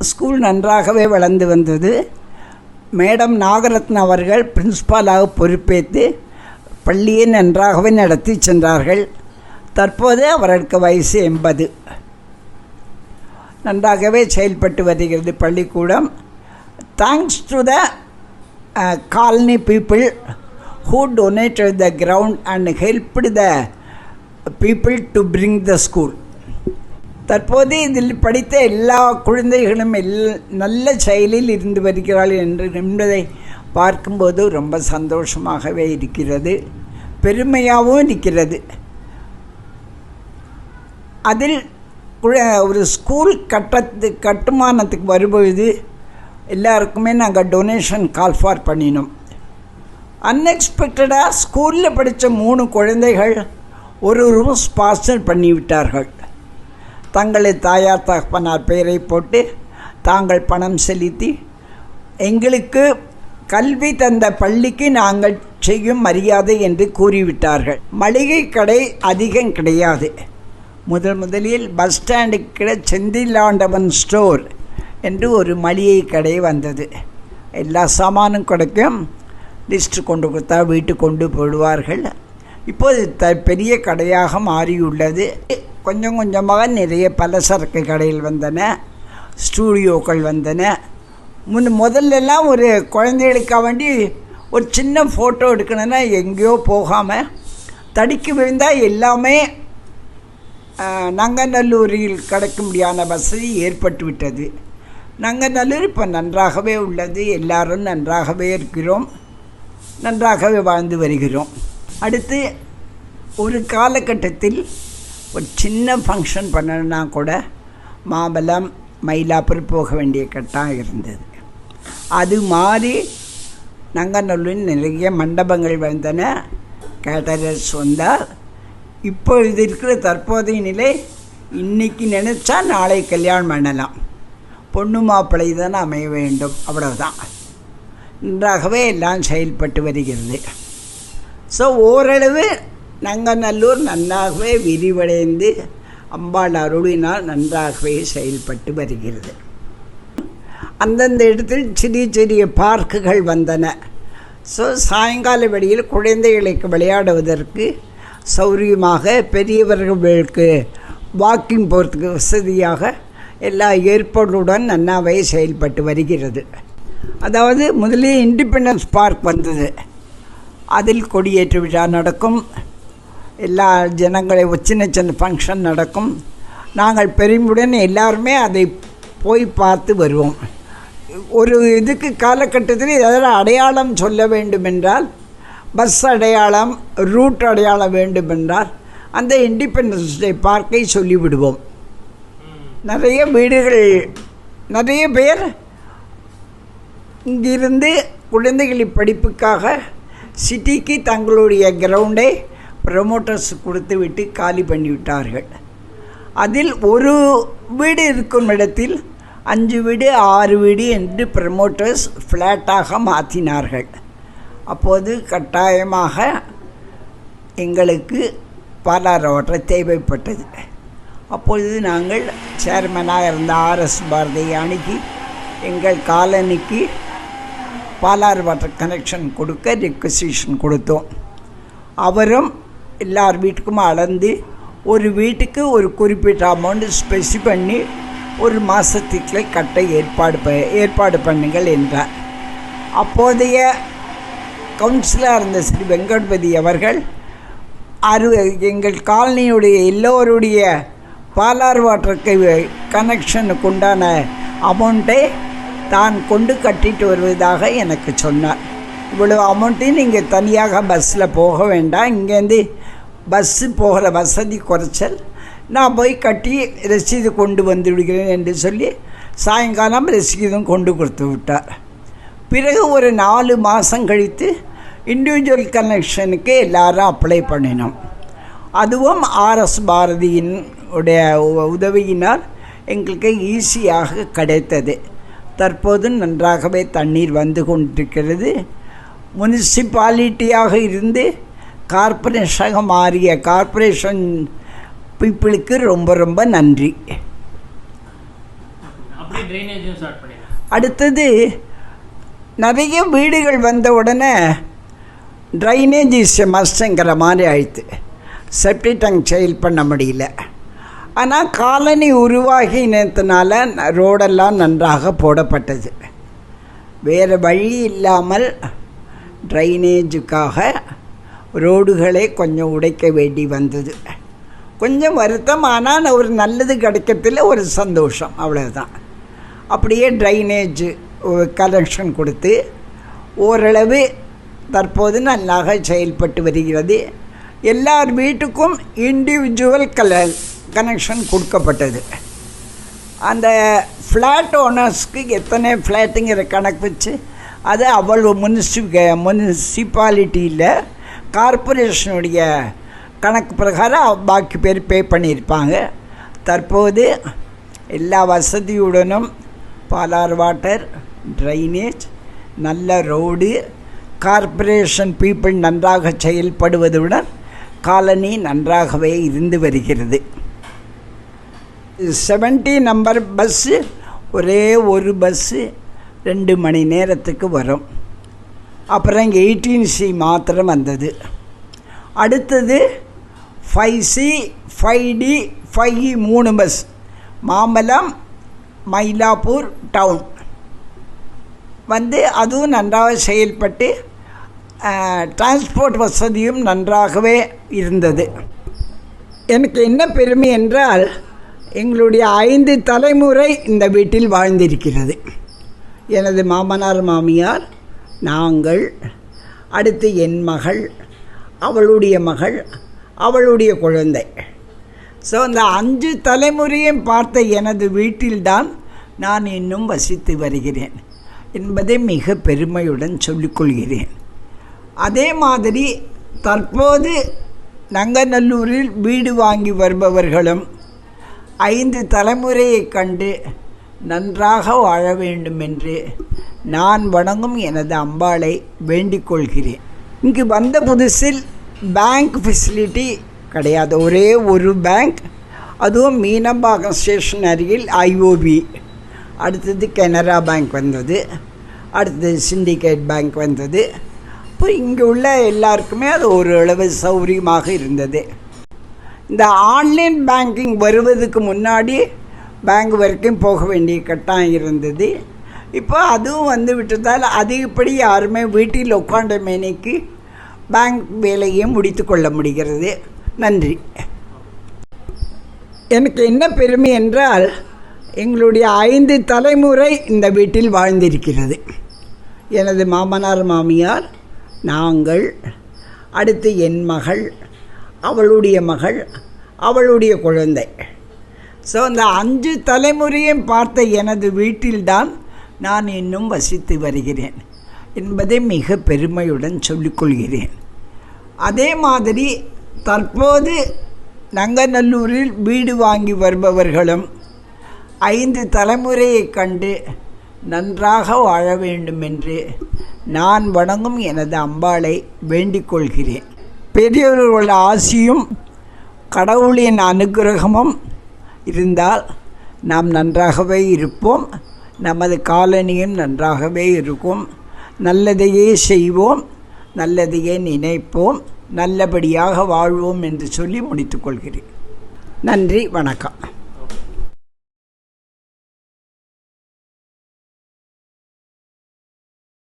School நன்றாகவே வளர்ந்து வந்தது. மேடம் நாகரத்ன அவர்கள் பிரின்ஸ்பாலாக பொறுப்பேற்று பள்ளியை நன்றாகவே நடத்தி சென்றார்கள். தற்போது அவர்களுக்கு வயசு 80. நன்றாகவே செயல்பட்டு வருகிறது பள்ளிக்கூடம். Thanks to the colony people who donated the ground and helped the people to bring the school. தற்போது இதில் படித்த எல்லா குழந்தைகளும் நல்ல செயலில் இருந்து வருகிறார்கள் என்பதை பார்க்கும்போது ரொம்ப சந்தோஷமாகவே இருக்கிறது, பெருமையாகவும் இருக்கிறது. அதில் ஒரு ஸ்கூல் கட்டுமானத்துக்கு வரும்பொழுது எல்லாருக்குமே நாங்கள் டொனேஷன் கால் ஃபார் பண்ணினோம். அன்எக்ஸ்பெக்டடாக ஸ்கூலில் படித்த 3 குழந்தைகள் ஒரு ரூம் ஸ்பான்சர் பண்ணிவிட்டார்கள். தங்களை தாயார் தகப்பனார் பெயரை போட்டு தாங்கள் பணம் செலுத்தி எங்களுக்கு கல்வி தந்த பள்ளிக்கு நாங்கள் செய்யும் மரியாதை என்று கூறிவிட்டார்கள். மளிகை கடை அதிகம் கிடையாது. முதலில் பஸ் ஸ்டாண்டுக்கு செந்திலாண்டவன் ஸ்டோர் என்று ஒரு மளிகை கடை வந்தது. எல்லா சாமானும் கிடைக்கும். லிஸ்ட்டு கொண்டு கொடுத்தா வீட்டுக்கு கொண்டு போடுவார்கள். இப்போது பெரிய கடையாக மாறியுள்ளது. கொஞ்சம் கொஞ்சமாக நிறைய பலசரக்கு கடைகள் வந்தன, ஸ்டூடியோக்கள் வந்தன. முதல்லலாம் ஒரு குழந்தைகளுக்காக வேண்டி ஒரு சின்ன ஃபோட்டோ எடுக்கணுன்னா எங்கேயோ போகாமல் தடிக்கு விழுந்தால் எல்லாமே நங்கநல்லூரில் கிடைக்க முடியாத வசதி ஏற்பட்டு விட்டது. நங்கநல்லூர் இப்போ நன்றாகவே உள்ளது. எல்லாரும் நன்றாகவே இருக்கிறோம், நன்றாகவே வாழ்ந்து வருகிறோம். அடுத்து ஒரு காலகட்டத்தில் ஒரு சின்ன ஃபங்க்ஷன் பண்ணணுன்னா கூட மாம்பலம் மயிலாப்பூர் போக வேண்டிய கட்டாயம் இருந்தது. அது மாறி நங்கநல்லூரில் நிறைய மண்டபங்கள் வந்தன, கேட்டரர்ஸ் வந்தால். இப்பொழுது இருக்கிற தற்போதைய நிலை, இன்றைக்கி நினச்சா நாளை கல்யாணம் பண்ணலாம், பொண்ணு மாப்பிள்ளை தானே அமைய வேண்டும், அவ்வளவுதான். நன்றாகவே எல்லாம் செயல்பட்டு வருகிறது. ஸோ ஓரளவு நங்கநல்லூர் நன்றாகவே விரிவடைந்து அம்பாள் அருளினால் நன்றாகவே செயல்பட்டு வருகிறது. அந்தந்த இடத்தில் சிறிய சிறிய பார்க்குகள் வந்தன. ஸோ சாயங்கால வெளியில் குழந்தைகளுக்கு விளையாடுவதற்கு சௌரியமாக, பெரியவர்களுக்கு வாக்கிங் போகிறதுக்கு வசதியாக எல்லா ஏற்பாடுடன் நன்னாவே செயல்பட்டு வருகிறது. அதாவது முதலில் இண்டிபெண்டன்ஸ் பார்க் வந்தது. அதில் கொடியேற்று விழா நடக்கும், எல்லா சின்ன சின்ன ஃபங்க்ஷன் நடக்கும். நாங்கள் பெருமையுடன் எல்லாருமே அதை போய் பார்த்து வருவோம். ஒரு இதுக்கு காலகட்டத்தில் ஏதாவது அடையாளம் சொல்ல வேண்டுமென்றால், பஸ் அடையாளம், ரூட் அடையாளம் வேண்டுமென்றால் அந்த இண்டிபெண்டன்ஸ் டே பார்க்கை சொல்லிவிடுவோம். நிறைய வீடுகள், நிறைய பேர் இங்கிருந்து குழந்தைகளின் படிப்புக்காக சிட்டிக்கு தங்களுடைய கிரவுண்டை ப்ரமோட்டர்ஸ் கொடுத்து விட்டு காலி பண்ணிவிட்டார்கள். அதில் ஒரு வீடு இருக்கும் இடத்தில் 5 வீடு 6 வீடு என்று ப்ரமோட்டர்ஸ் ஃப்ளாட்டாக மாற்றினார்கள். அப்போது கட்டாயமாக எங்களுக்கு பாலாறு வாட்டர் தேவைப்பட்டது. அப்பொழுது நாங்கள் சேர்மனாக இருந்த RS பாரதியை அணுகி எங்கள் காலனிக்கு பாலாறு வாட்டர் கனெக்ஷன் கொடுக்க ரெக்வசிஷன் கொடுத்தோம். அவரும் எல்லார் வீட்டுக்கும் அளந்து ஒரு வீட்டுக்கு ஒரு குறிப்பிட்ட அமௌண்ட் ஸ்பெசிஃபை பண்ணி ஒரு மாதத்துக்குள்ளே கட்ட ஏற்பாடு பண்ணுங்கள் என்றார். அப்போதைய கவுன்சிலராக இருந்த ஸ்ரீ வெங்கட்பதி அவர்கள் எங்கள் காலனியுடைய எல்லோருடைய பாலாறு வாட்டருக்கு கனெக்ஷனுக்கு உண்டான அமௌண்ட்டை தான் கொண்டு கட்டிட்டு வருவதாக எனக்கு சொன்னார். இவ்வளோ அமௌண்ட்டையும் நீங்கள் தனியாக பஸ்ஸில் போக வேண்டாம், இங்கேருந்து பஸ்ஸு போகிற வசதி குறைச்சல், நான் போய் கட்டி ரசீது கொண்டு வந்து விடுகிறேன் என்று சொல்லி சாயங்காலம் ரசீதும் கொண்டு கொடுத்து விட்டார். பிறகு ஒரு 4 மாதம் கழித்து இண்டிவிஜுவல் கனெக்ஷனுக்கு எல்லாரும் அப்ளை பண்ணினோம். அதுவும் RS பாரதியின் உதவியினால் எங்களுக்கு ஈஸியாக கிடைத்தது. தற்போது நன்றாகவே தண்ணீர் வந்து கொண்டிருக்கிறது. முனிசிபாலிட்டியாக இருந்து கார்ப்பரேஷனாக மாறிய கார்ப்பரேஷன் பீப்புளுக்கு ரொம்ப ரொம்ப நன்றி. அடுத்தது நிறைய வீடுகள் வந்த உடனே ட்ரைனேஜ் இஸ் எ மஸ்ட்ங்கிற மாதிரி ஆயிடுத்து. செப்டி டேங்க் செயல் பண்ண முடியல. ஆனால் காலனி உருவாகினதுனால ரோடெல்லாம் நன்றாக போடப்பட்டது. வேறு வழி இல்லாமல் ட்ரைனேஜுக்காக ரோடுகளை கொஞ்சம் உடைக்க வேண்டி வந்தது. கொஞ்சம் வருத்தம், ஆனால் ஒரு நல்லது கிடைக்கிறதுல ஒரு சந்தோஷம், அவ்வளோதான். அப்படியே ட்ரைனேஜ் கனெக்ஷன் கொடுத்து ஓரளவு தற்போது நல்லாக செயல்பட்டு வருகிறது. எல்லார் வீட்டுக்கும் இண்டிவிஜுவல் கனெக்ஷன் கொடுக்கப்பட்டது. அந்த ஃப்ளாட் ஓனர்ஸ்க்கு எத்தனை ஃப்ளாட்டுங்கிற கணக்கு வச்சு அது அவ்வளோ முனிசிபாலிட்டியில் கார்பரேஷனுடைய கணக்கு பிரகாரம் பாக்கி பேர் பே பண்ணியிருப்பாங்க. தற்போது எல்லா வசதியுடனும் பாலார் வாட்டர், ட்ரைனேஜ், நல்ல ரோடு, கார்பரேஷன் பீப்புள் நன்றாக செயல்படுவதுடன் காலனி நன்றாகவே இருந்து வருகிறது. 70 நம்பர் பஸ்ஸு ஒரே ஒரு பஸ்ஸு 2 மணி நேரத்துக்கு வரும். அப்புறம் 18C மாத்திரம் வந்தது. அடுத்தது 5C, 5D, 5E 3 bus Mambalam, Mylapore down வந்து அதுவும் நன்றாக செயல்பட்டு டிரான்ஸ்போர்ட் வசதியும் நன்றாகவே இருந்தது. எனக்கு என்ன பெருமை என்றால் எங்களுடைய 5 தலைமுறை இந்த வீட்டில் வாழ்ந்திருக்கிறது. எனது மாமனார், மாமியார், நாங்கள், அடுத்து என் மகள், அவளுடைய மகள், அவளுடைய குழந்தை. ஸோ அந்த 5 தலைமுறையும் பார்த்த எனது வீட்டில்தான் நான் இன்னும் வசித்து வருகிறேன் என்பதை மிக பெருமையுடன் சொல்லிக்கொள்கிறேன். அதே மாதிரி தற்போது நங்கநல்லூரில் வீடு வாங்கி வருபவர்களும் 5 தலைமுறையை கண்டு நன்றாக வாழ வேண்டும் என்று நான் வணங்கும் எனது அம்பாளை வேண்டிக் கொள்கிறேன். இங்கு வந்த புதுசில் பேங்க் ஃபெசிலிட்டி கிடையாது. ஒரே ஒரு பேங்க், அதுவும் மீனம்பாக்கம் ஸ்டேஷன் அருகில் IOB. அடுத்தது கனரா பேங்க் வந்தது, அடுத்தது சிண்டிகேட் பேங்க் வந்தது. இப்போ இங்கே உள்ள எல்லாருக்குமே அது ஒரு அளவு சௌகரியமாக இருந்தது. இந்த ஆன்லைன் பேங்கிங் வருவதுக்கு முன்னாடி பேங்க் வரைக்கும் போக வேண்டிய கட்டாயம் இருந்தது. இப்போ அதுவும் வந்து விட்டதால் அதிகப்படி யாருமே வீட்டில் உட்காண்ட மேனிக்கு பேங்க் வேலையை முடித்து கொள்ள முடிகிறது. நன்றி. எனக்கு என்ன பெருமை என்றால் எங்களுடைய 5 தலைமுறை இந்த வீட்டில் வாழ்ந்திருக்கிறது. எனது மாமனார், மாமியார், நாங்கள், அடுத்து என் மகள், அவளுடைய மகள், அவளுடைய குழந்தை. ஸோ அந்த 5 தலைமுறையும் பார்த்த எனது வீட்டில்தான் நான் இன்னும் வசித்து வருகிறேன் என்பதை மிக பெருமையுடன் சொல்லிக்கொள்கிறேன். அதே மாதிரி தற்போது நங்கநல்லூரில் வீடு வாங்கி வருபவர்களும் 5 தலைமுறையை கண்டு நன்றாக வாழ வேண்டும் என்று நான் வணங்கும் எனது அம்பாளை வேண்டிக் கொள்கிறேன். பெரியவர்களோட ஆசியும் கடவுளின் அனுகிரகமும் இருந்தால் நாம் நன்றாகவே இருப்போம். நமது காலனியும் நன்றாகவே இருக்கும். நல்லதையே செய்வோம், நல்லதையே நினைப்போம், நல்லபடியாக வாழ்வோம் என்று சொல்லி முடித்துக்கொள்கிறேன். நன்றி, வணக்கம்.